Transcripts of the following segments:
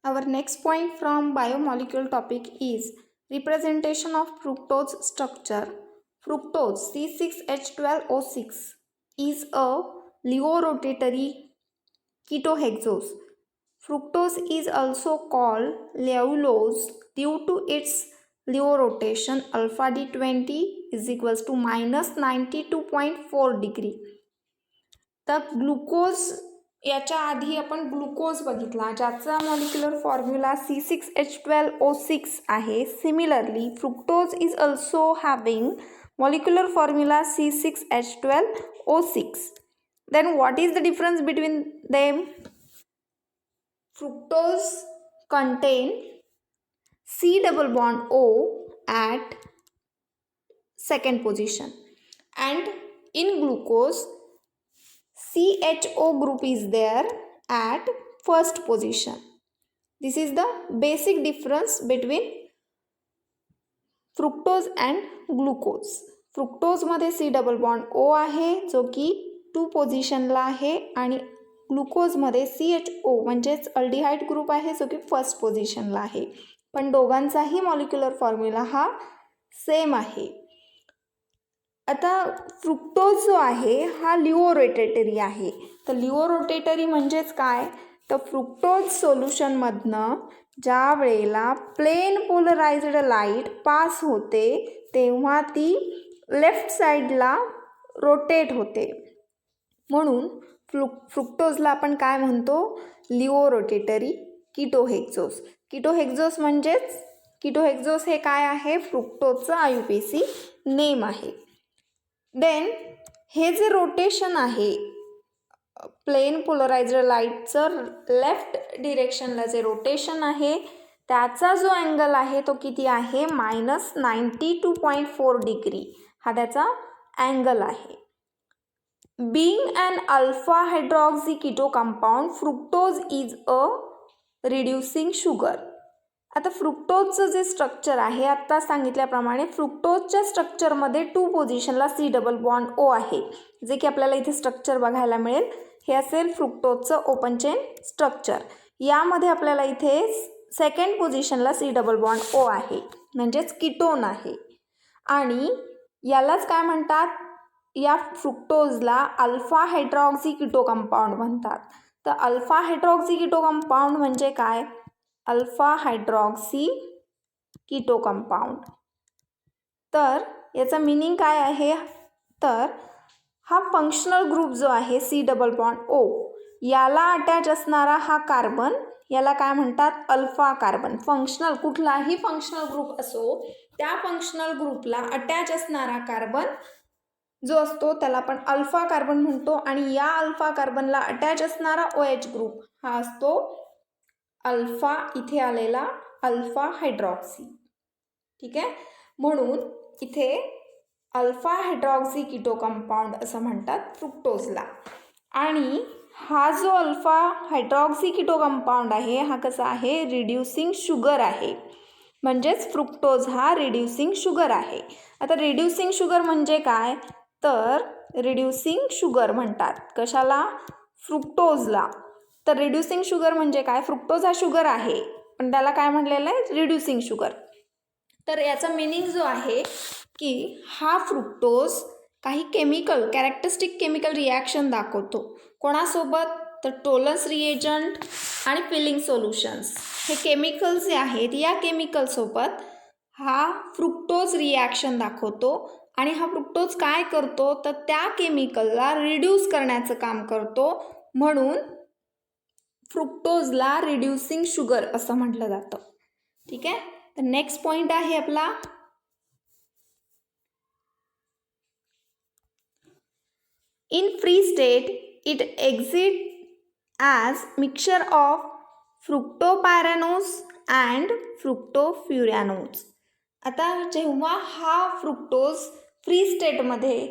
Our next point from biomolecule topic is representation of fructose structure. Fructose C6H12O6 is a leo-rotatory ketohexose. Fructose is also called leulose due to its Leo rotation alpha D20 is equals to minus 92.4 degree. तर glucose याच्या आधी आपण glucose बघितला ज्याचा molecular formula C6H12O6 आहे. Similarly fructose is also having molecular formula C6H12O6. Then what is the difference between them? Fructose contain C double bond O at second position and in glucose CHO group is there at first position. This is the basic difference between fructose and glucose. fructose मध्ये C double bond O आहे जो की 2 पोझिशनला आहे आणि ग्लुकोजमध्ये CHO म्हणजेच aldehyde group आहे जो की फर्स्ट पोझिशनला आहे. पण दोघांचाही मॉलिक्युलर फॉर्म्युला हा सेम आहे. आता फ्रुक्टोज जो आहे हा लिओ रोटेटरी आहे. तर लिओ रोटेटरी म्हणजेच काय तर फ्रुक्टोज सोल्युशनमधनं ज्या वेळेला प्लेन पोलराइज्ड लाईट पास होते तेव्हा ती लेफ्ट साईडला रोटेट होते. म्हणून फ्रुक्टोजला आपण काय म्हणतो लिओ रोटेटरी कीटोहेक्झोस. कीटोहेक्झोस म्हणजेच कीटोहेक्झोस हे काय आहे फ्रुक्टोजचं IUPAC नेम आहे. देन हे जे रोटेशन आहे प्लेन पोलराइज्ड लाईटचं लेफ्ट डिरेक्शनला जे रोटेशन आहे त्याचा जो अँगल आहे तो किती आहे मायनस 92.4 डिग्री हा त्याचा अँगल आहे. Being an alpha hydroxy keto compound, fructose is a reducing sugar. आता फ्रुक्टोजचं जे स्ट्रक्चर आहे आत्ता सांगितल्याप्रमाणे फ्रुक्टोजच्या स्ट्रक्चरमध्ये 2 पोझिशनला C डबल बॉन्ड O आहे जे की आपल्याला इथे स्ट्रक्चर बघायला मिळेल. हे असेल फ्रुक्टोजचं ओपन चेन स्ट्रक्चर. यामध्ये आपल्याला इथे सेकंड पोझिशनला C डबल बॉन्ड O आहे म्हणजेच कीटोन आहे आणि यालाच काय म्हणतात या फ्रुक्टोजला अल्फा हायड्रॉक्सी कीटो कंपाऊंड म्हणतात. तर अल्फा हायड्रॉक्सी कीटो कंपाऊंड म्हणजे काय अल्फा हायड्रॉक्सी कीटो कंपाऊंड. तर याचा मीनिंग काय आहे तर हा फंक्शनल ग्रुप जो आहे C डबल बॉन्ड O याला अटॅच असणारा हा कार्बन याला काय म्हणतात अल्फा कार्बन. फंक्शनल कुठलाही फंक्शनल ग्रुप असो त्या फंक्शनल ग्रुपला अटॅच असणारा कार्बन जो असतो त्याला आपण अल्फा कार्बन म्हणतो आणि या अल्फा कार्बनला अटॅच असणारा OH ग्रुप हा असतो अल्फा इथे आलेला अल्फा हायड्रॉक्सी. ठीक आहे म्हणून इथे अल्फा हायड्रॉक्सी कीटो कंपाऊंड असं म्हणतात फ्रुक्टोजला. आणि हा जो अल्फा हायड्रॉक्सी कीटो कंपाऊंड आहे हा कसा आहे रिड्युसिंग शुगर आहे म्हणजेच फ्रुक्टोज हा रिड्युसिंग शुगर आहे. आता रिड्युसिंग शुगर म्हणजे काय तर रिड्युसिंग शुगर म्हणतात कशाला फ्रुक्टोजला. तर रिड्युसिंग शुगर म्हणजे काय फ्रुक्टोज हा शुगर आहे पण त्याला काय म्हटलेलं आहे रिड्युसिंग शुगर. तर याचा मीनिंग जो आहे की हा फ्रुक्टोज काही केमिकल कॅरेक्टरिस्टिक केमिकल रिॲक्शन दाखवतो कोणासोबत तर टोलन्स रिएजंट आणि फिलिंग सोल्युशन्स हे केमिकल्स जे आहेत या केमिकलसोबत हा फ्रुक्टोज रिॲक्शन दाखवतो आणि हा फ्रुक्टोज काय करतो तर त्या केमिकलला रिड्यूस करण्याचं काम करतो म्हणून फ्रुक्टोजला रिड्युसिंग शुगर असं म्हटलं जातं. ठीक आहे तर नेक्स्ट पॉईंट आहे आपला in free state it exist as mixture of fructopyranose and fructofuranose. आता जेव्हा हा फ्रुक्टोज फ्री स्टेटमध्ये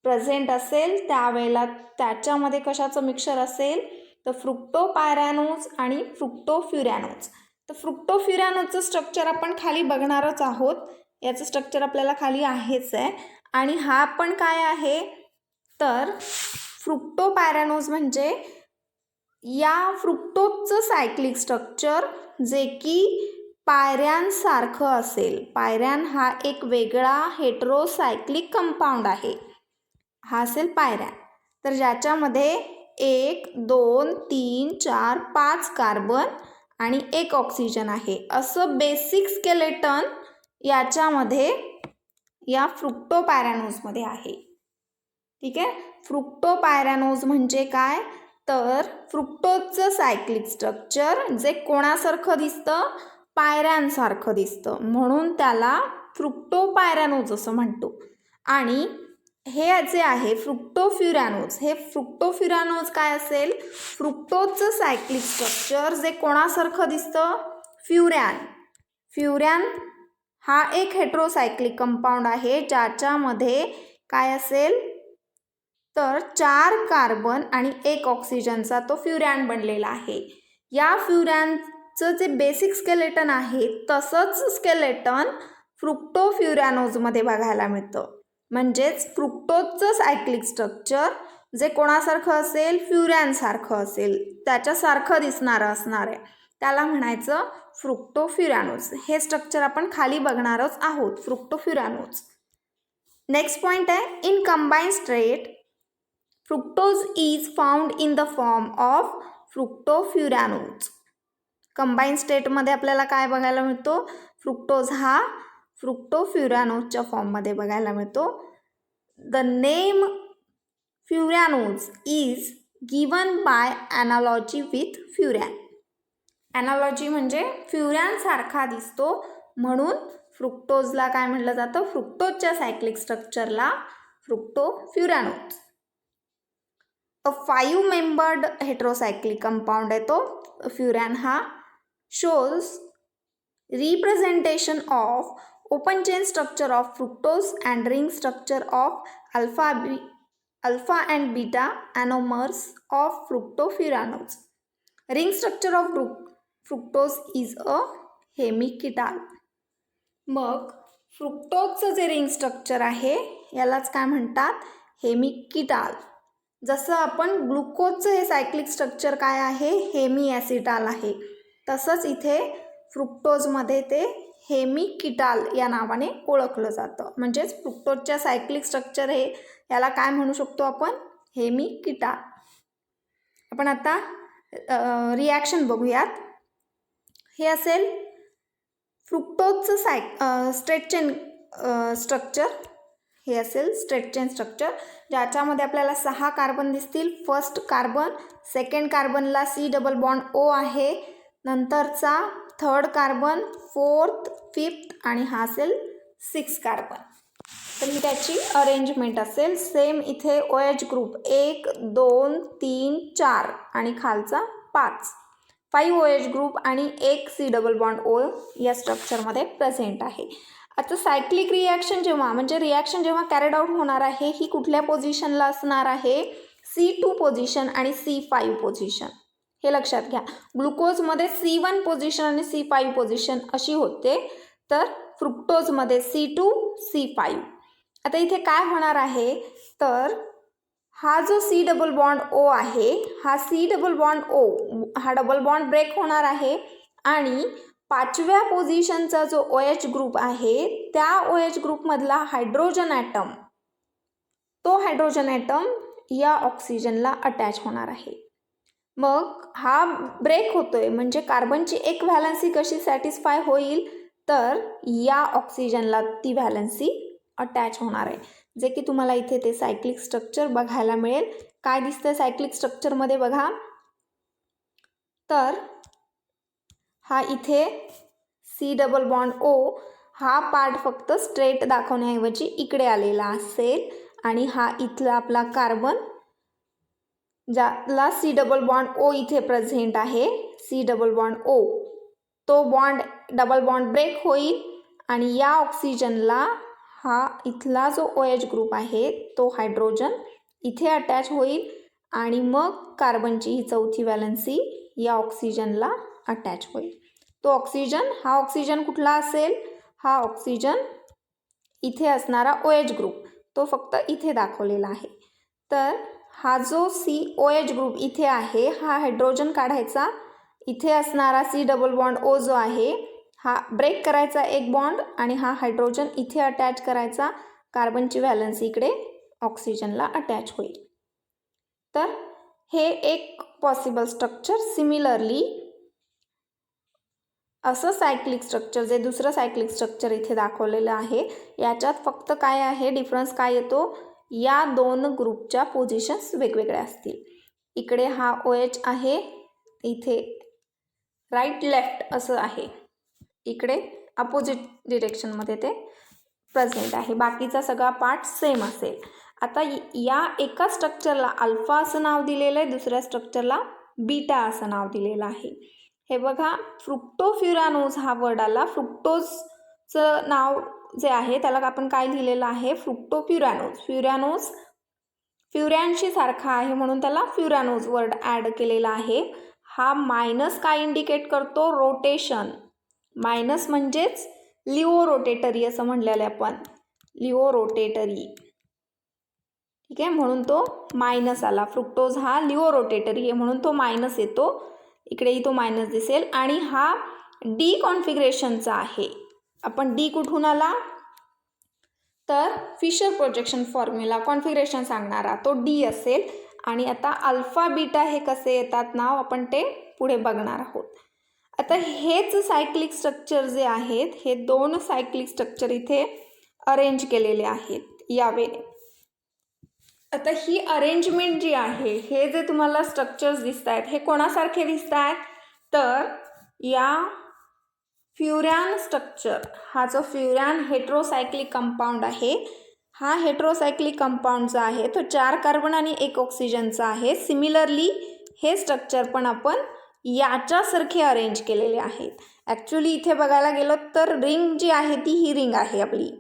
प्रेझेंट असेल त्यावेळेला त्याच्यामध्ये कशाचं मिक्सचर असेल तर फ्रुक्टोपायरॅनोज आणि फ्रुक्टोफ्युरॅनोज. तर फ्रुक्टोफ्युरॅनोजचं स्ट्रक्चर आपण खाली बघणारच आहोत. याचं स्ट्रक्चर आपल्याला खाली आहेच आहे आणि हा पण काय आहे तर फ्रुक्टोपायरॅनोज म्हणजे या फ्रुक्टोजचं सायक्लिक स्ट्रक्चर जे की पायऱ्यांसारखं असेल. पायऱ्यान हा एक वेगळा हेटेरोसायक्लिक कंपाऊंड आहे. हा असेल पायऱ्यान. तर ज्याच्यामध्ये 1 2 3 4 5 कार्बन आणि 1 ऑक्सिजन आहे. असं बेसिक स्केलेटन याच्यामध्ये या फ्रुक्टोपायरॅनोजमध्ये आहे. ठीक आहे. फ्रुक्टोपायरॅनोज म्हणजे काय, तर फ्रुक्टोजचं सायक्लिक स्ट्रक्चर जे कोणासारखं दिसतं, पायऱ्यांसारखं दिसतं, म्हणून त्याला फ्रुक्टोपायरॅनोज असं म्हणतो. आणि हे जे आहे फ्रुक्टोफ्युरॅनोज, हे फ्रुक्टोफ्युरॅनोज काय असेल, फ्रुक्टोजचं सायक्लिक स्ट्रक्चर जे कोणासारखं दिसतं, फ्युरॅन. फ्युरॅन हा एक हेटेरोसायक्लिक कंपाऊंड आहे ज्याच्यामध्ये काय असेल तर 4 कार्बन आणि 1 ऑक्सिजनचा तो फ्युरॅन बनलेला आहे. या फ्युरॅनचं जे बेसिक स्केलेटन आहे तसंच स्केलेटन फ्रुक्टोफ्युरॅनोजमध्ये बघायला मिळतं. म्हणजेच फ्रुक्टोजचं सायक्लिक स्ट्रक्चर जे कोणासारखं असेल, फ्युरॅनसारखं असेल, त्याच्यासारखं दिसणारं असणार आहे, त्याला म्हणायचं फ्रुक्टोफ्युरॅनोज. हे स्ट्रक्चर आपण खाली बघणारच आहोत, फ्रुक्टोफ्युरॅनोज. नेक्स्ट पॉईंट आहे, in combine state fructose is found in the form of fructofuranones. Combine स्टेटमध्ये आपल्याला काय बघायला मिळतो, फ्रुक्टोज हा फ्रुक्टोफ्युरॅनोजच्या फॉर्ममध्ये बघायला मिळतो. The name furanose is given by analogy with furan. Analogy म्हणजे फ्युरॅनसारखा दिसतो म्हणून फ्रुक्टोजला काय म्हटलं जातं, फ्रुक्टोजच्या सायक्लिक स्ट्रक्चरला fructofuranose. A 5 membered heterocyclic compound आहे तो फ्युरॅन हा. Shows representation of open chain structure of fructose and ring structure of alpha and beta anomers of fructofuranose. Ring structure of fructose is a hemiketal. मग फ्रुक्टोजचं जे ring structure आहे यालाच काय म्हणतात, हेमिकिटाल. जसं आपण ग्लुकोजचं हे सायक्लिक स्ट्रक्चर काय आहे, हेमी ॲसिटाल आहे, तसंच इथे फ्रुक्टोजमध्ये ते हेमिकिटाल या नावाने ओळखलं जातं. म्हणजेच फ्रुक्टोजच्या सायक्लिक स्ट्रक्चर हे याला काय म्हणू शकतो आपण, हेमिकिटाल. आपण आता रिॲक्शन बघूयात. हे असेल फ्रुक्टोजचं स्ट्रेट चेन स्ट्रक्चर. हे असेल स्ट्रेट चेन स्ट्रक्चर ज्याच्यामध्ये आपल्याला 6 कार्बन दिसतील. फर्स्ट कार्बन, सेकंड कार्बनला C डबल बॉन्ड O आहे, नंतरचा थर्ड कार्बन, फोर्थ, फिफ्थ आणि हा असेल 6 कार्बन. तर ही त्याची अरेंजमेंट असेल. सेम इथे OH ग्रुप 1 2 3 4 आणि खालचा 5 OH ग्रुप आणि 1 C डबल बॉन्ड O या स्ट्रक्चरमध्ये प्रेझेंट आहे. आता सायक्लिक रिॲक्शन रिॲक्शन जेव्हा कॅरेड आउट होणार आहे ही कुठल्या पोझिशनला असणार आहे, C2 पोझिशन आणि C5 पोझिशन. हे लक्षात घ्या. ग्लुकोजमध्ये C1 पोझिशन आणि C5 पोझिशन अशी होते, तर फ्रुक्टोजमध्ये C2 C5. आता इथे काय होणार आहे, तर हा जो C डबल बॉन्ड O आहे, हा C डबल बॉन्ड O हा डबल बॉन्ड ब्रेक होणार आहे आणि 5व्या पोझिशनचा जो OH ग्रुप आहे त्या OH ग्रुपमधला हायड्रोजन ॲटम, तो हायड्रोजन ॲटम या ऑक्सिजनला अटॅच होणार आहे. मग हा ब्रेक होतोय म्हणजे कार्बनची एक व्हॅलन्सी कशी सॅटिस्फाय होईल, तर या ऑक्सिजनला ती व्हॅलन्सी अटॅच होणार आहे. जे की तुम्हाला इथे ते सायक्लिक स्ट्रक्चर बघायला मिळेल. काय दिसतं सायक्लिक स्ट्रक्चरमध्ये बघा, तर हा इथे C डबल बॉन्ड O हा पार्ट फक्त स्ट्रेट दाखवण्याऐवजी इकडे आलेला असेल आणि हा इथला आपला कार्बन ज्याला C डबल बॉन्ड O इथे प्रेझेंट आहे, C डबल बॉन्ड O, तो डबल बॉन्ड ब्रेक होईल आणि या ऑक्सिजनला हा इथला जो OH ग्रुप आहे तो हायड्रोजन इथे अटॅच होईल आणि मग कार्बनची ही चौथी व्हॅलन्सी या ऑक्सिजनला अटॅच होईल. तो ऑक्सिजन, हा ऑक्सिजन कुठला असेल, हा ऑक्सिजन इथे असणारा OH ग्रुप तो फक्त इथे दाखवलेला आहे. तर हा जो COH ग्रुप इथे आहे हा हायड्रोजन काढायचा, इथे असणारा C डबल बॉन्ड O जो आहे हा ब्रेक करायचा एक बॉन्ड आणि हा हायड्रोजन इथे अटॅच करायचा, कार्बनची व्हॅलन्सी इकडे ऑक्सिजनला अटॅच होईल. तर हे एक पॉसिबल स्ट्रक्चर. सिमिलरली असं सायक्लिक स्ट्रक्चर जे दुसरं सायक्लिक स्ट्रक्चर इथे दाखवलेलं आहे याच्यात फक्त काय आहे डिफरन्स काय येतो, या दोन ग्रुपच्या पोझिशन्स वेगवेगळ्या असतील. इकडे हा OH आहे, इथे राईट लेफ्ट असं आहे, इकडे अपोजिट डिरेक्शनमध्ये ते प्रेझेंट आहे. बाकीचा सगळा पार्ट सेम असेल. आता या एका स्ट्रक्चरला अल्फा असं नाव दिलेलं आहे, दुसऱ्या स्ट्रक्चरला बीटा असं नाव दिलेलं आहे. हे बघा फ्रुक्टोफ्युरॅनोज हा वर्ड आला. फ्रुक्टोजचं नाव जे आहे त्याला आपण काय लिहिलेलं आहे फ्रुक्टोफ्युरॅनोज. फ्युरॅनशी सारखा आहे म्हणून त्याला फ्युरॅनोज वर्ड ॲड केलेला आहे. हा मायनस काय इंडिकेट करतो, रोटेशन. मायनस म्हणजेच लिओ रोटेटरी असं म्हणलेलं आहे आपण, लिओ रोटेटरी. ठीक आहे, म्हणून तो मायनस आला. फ्रुक्टोज हा लिओ रोटेटरी आहे म्हणून तो मायनस येतो, इकडेही तो मायनस दिसेल. आणि हा डी कॉन्फिगरेशनचा आहे. आपण डी कुठून आला तर फिशर प्रोजेक्शन फॉर्म्युला कॉन्फिगरेशन सांगणारा तो डी असेल. आणि आता अल्फा बीटा हे कसे येतात नाव आपण ते पुढे बघणार आहोत. आता हेच सायक्लिक स्ट्रक्चर जे आहेत हे दोन सायक्लिक स्ट्रक्चर इथे अरेंज केलेले आहेत या वेने. आता ही अरेंजमेंट जी आहे, हे जे तुम्हाला स्ट्रक्चर्स दिसत आहेत हे कोणासारखे दिसत आहेत तर या फ्युरॅन स्ट्रक्चर, हा जो फ्युरॅन हेट्रोसायक्लिक कंपाऊंड आहे, हा हेट्रोसायक्लिक कंपाऊंड जो आहे तो 4 कार्बन आणि 1 ऑक्सिजनचा आहे. सिमिलरली हे स्ट्रक्चर पण आपण याच्यासारखे अरेंज केलेले आहेत. ॲक्च्युली इथे बघायला गेलो तर रिंग जी आहे ती ही रिंग आहे आपली.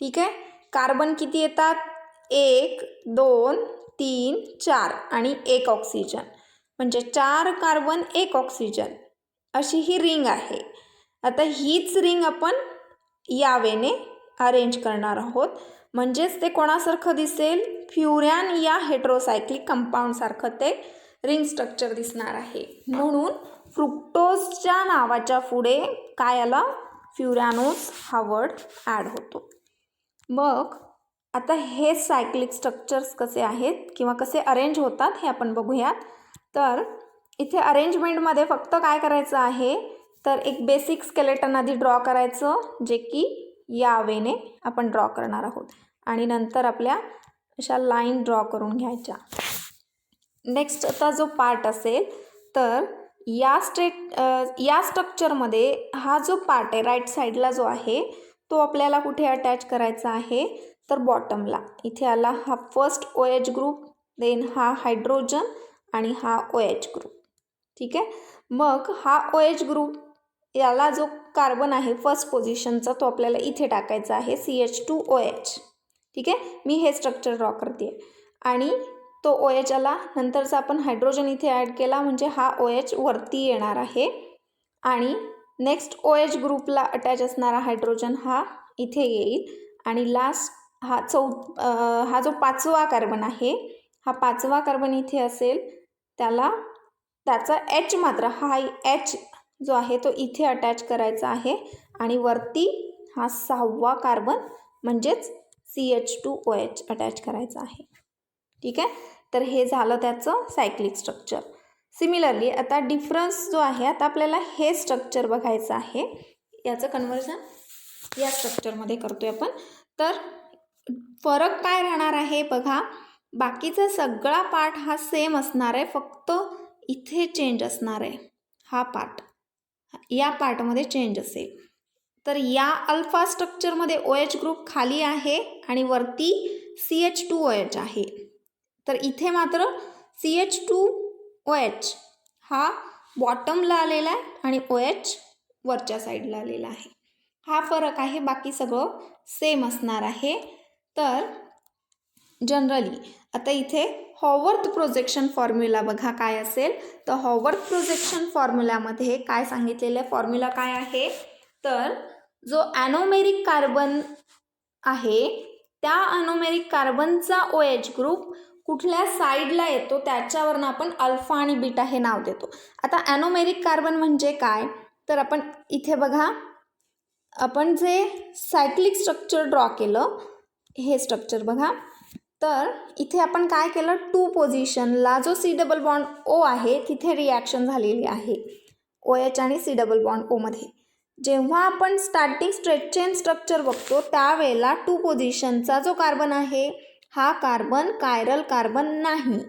ठीक आहे, कार्बन किती येतात 1 2 3 4 आणि 1 ऑक्सिजन, म्हणजे 4 कार्बन 1 ऑक्सिजन अशी ही रिंग आहे. आता हीच रिंग आपण या वेने अरेंज करणार आहोत, म्हणजेच ते कोणासारखं दिसेल फ्युरॅन या हेट्रोसायक्लिक कंपाऊंडसारखं ते रिंग स्ट्रक्चर दिसणार आहे. म्हणून फ्रुक्टोजच्या नावाच्या पुढे काय आला फ्युरॅनोज हा वर्ड ॲड होतो. मग आता हे सायक्लिक स्ट्रक्चर्स कसे आहेत किंवा कसे अरेंज होतात हे आपण बघूयात. तर इथे अरेंजमेंटमध्ये फक्त काय करायचं आहे तर एक बेसिक स्केलेटन आधी ड्रॉ करायचं, जे की या वेने आपण ड्रॉ करणार आहोत. आणि नंतर आपल्या अशा लाईन ड्रॉ करून घ्यायच्या. नेक्स्ट आता जो पार्ट असेल तर या स्ट्रक्चरमध्ये हा जो पार्ट आहे राईट साईडला जो आहे तो आपल्याला कुठे अटॅच करायचा आहे तर बॉटमला. इथे आला हा फर्स्ट OH ग्रुप, देन हा हायड्रोजन आणि हा OH ग्रुप. ठीक आहे, मग हा OH ग्रुप याला जो कार्बन आहे फर्स्ट पोझिशनचा तो आपल्याला इथे टाकायचा आहे CH2OH. ठीक आहे, मी हे स्ट्रक्चर ड्रॉ करते आणि तो OH आला. नंतरचा आपण हायड्रोजन इथे ॲड केला म्हणजे हा OH वरती येणार आहे आणि नेक्स्ट OH ग्रुपला अटॅच असणारा हायड्रोजन हा इथे येईल. आणि लास्ट हा जो 5वा कार्बन आहे, हा 5वा कार्बन इथे असेल, त्याचा H मात्र हा H जो आहे तो इथे अटॅच करायचा आहे आणि वरती हा 6वा कार्बन म्हणजेच CH2OH अटॅच करायचा आहे. ठीक आहे, तर हे झालं त्याचं सायक्लिक स्ट्रक्चर. सिमिलरली आता डिफरन्स जो आहे, आता आपल्याला हे स्ट्रक्चर बघायचं आहे, याचं कन्व्हर्जन या स्ट्रक्चरमध्ये करतोय आपण. तर फरक काय राहणार आहे बघा, बाकीचा सगळा पार्ट हा सेम असणार आहे, फक्त इथे चेंज असणार आहे. हा पार्ट या पार्टमध्ये चेंज असेल. तर या अल्फा स्ट्रक्चरमध्ये OH ग्रुप खाली आहे आणि वरती CH2OH आहे. तर इथे मात्र CH2OH हा बॉटमला आलेला आहे आणि OH वरच्या साईडला आलेला आहे. हा फरक आहे, बाकी सगळं सेम असणार आहे. तर जनरली आता इथे हॉवर्थ प्रोजेक्शन फॉर्म्युला बघा काय असेल. तर हॉवर्थ प्रोजेक्शन फॉर्म्युलामध्ये काय सांगितलेलं आहे, फॉर्म्युला काय आहे तर जो ॲनोमेरिक कार्बन आहे त्या ॲनोमेरिक कार्बनचा OH ग्रुप कुठल्या साईडला येतो त्याच्यावरनं आपण अल्फा आणि बीटा हे नाव देतो. आता ॲनोमेरिक कार्बन म्हणजे काय, तर आपण इथे बघा, आपण जे सायक्लिक स्ट्रक्चर ड्रॉ केलं, हे स्ट्रक्चर बघा, तर इथे आपण काय केलं, 2 पोझिशनला जो सी डबल बॉन्ड ओ आहे तिथे रिॲक्शन झालेली आहे OH आणि सी डबल बॉन्ड ओमध्ये. जेव्हा आपण स्टार्टिंग स्ट्रेट चेन स्ट्रक्चर बघतो त्यावेळेला 2 पोझिशनचा जो कार्बन आहे हा कार्बन कायरल कार्बन नाही.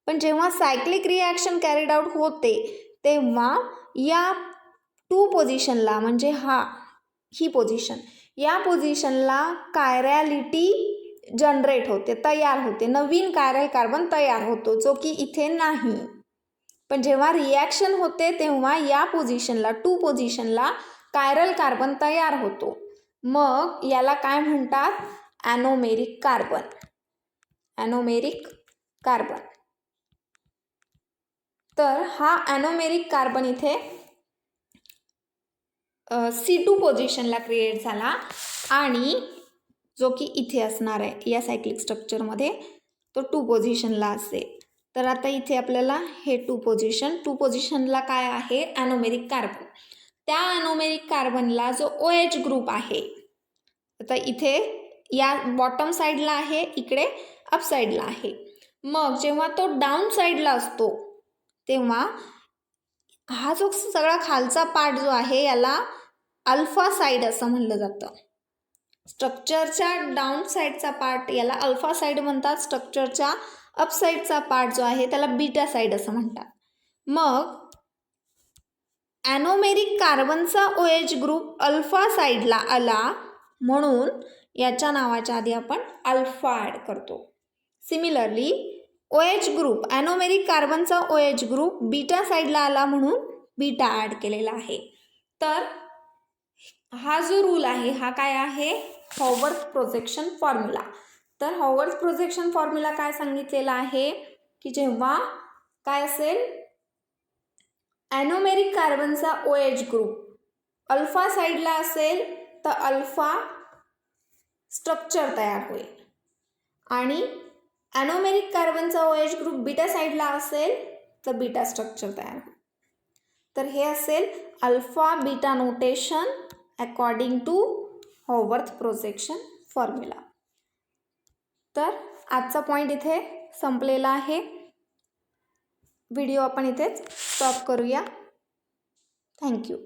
पण जेव्हा सायक्लिक रिॲक्शन कॅरीड आउट होते तेव्हा या 2 पोझिशनला म्हणजे ही पोझिशन, या पोझिशनला कायरॅलिटी जनरेट होते, तयार होते, नवीन कायरल कार्बन तयार होतो, जो की इथे नाही. पण जेव्हा रिॲक्शन होते तेव्हा या पोझिशनला 2 पोझिशनला कायरल कार्बन तयार होतो. मग याला काय म्हणतात, ॲनोमेरिक कार्बन. ॲनोमेरिक कार्बन. तर हा ॲनोमेरिक कार्बन इथे C2 पोझिशनला क्रिएट झाला आणि जो की इथे असणार आहे या सायक्लिक स्ट्रक्चरमध्ये, तो 2 पोझिशनला असेल. तर आता इथे आपल्याला हे 2 पोझिशनला काय आहे, ॲनोमेरिक कार्बन. त्या ॲनोमेरिक कार्बनला जो OH ग्रुप आहे, आता इथे या बॉटम साईडला आहे, इकडे अप साईडला आहे. मग जेव्हा तो डाऊन साईडला असतो तेव्हा हा जो सगळा खालचा पार्ट जो आहे याला अल्फा साईड असं म्हणलं जातं. स्ट्रक्चरच्या डाऊन साईडचा पार्ट याला अल्फा साईड म्हणतात, स्ट्रक्चरच्या अप साईडचा पार्ट जो आहे त्याला बीटा साईड असं म्हणतात. मग ॲनोमेरिक कार्बनचा OH ग्रुप अल्फा साईडला आला म्हणून याच्या नावाच्या आधी आपण अल्फा ॲड करतो. सिमिलरली OH ग्रुप, ॲनोमेरिक कार्बनचा OH ग्रुप बीटा साईडला आला म्हणून बीटा ॲड केलेला आहे. तर हा जो रूल आहे हा काय आहे, हॉवर्थ प्रोजेक्शन फॉर्म्युला. तर हॉवर्थ प्रोजेक्शन फॉर्म्युला काय सांगितलेला आहे की जेव्हा काय असेल, ॲनोमेरिक कार्बनचा OH ग्रुप अल्फा साईडला असेल तर अल्फा स्ट्रक्चर तयार होईल आणि ॲनोमेरिक कार्बनचा OH ग्रुप बीटा साईडला असेल तर बीटा स्ट्रक्चर तयार होईल. तर हे असेल alpha beta notation according to Haworth projection formula. तर आजचा पॉईंट इथे संपलेला आहे. व्हिडिओ आपण इथेच स्टॉप करूया. थँक्यू.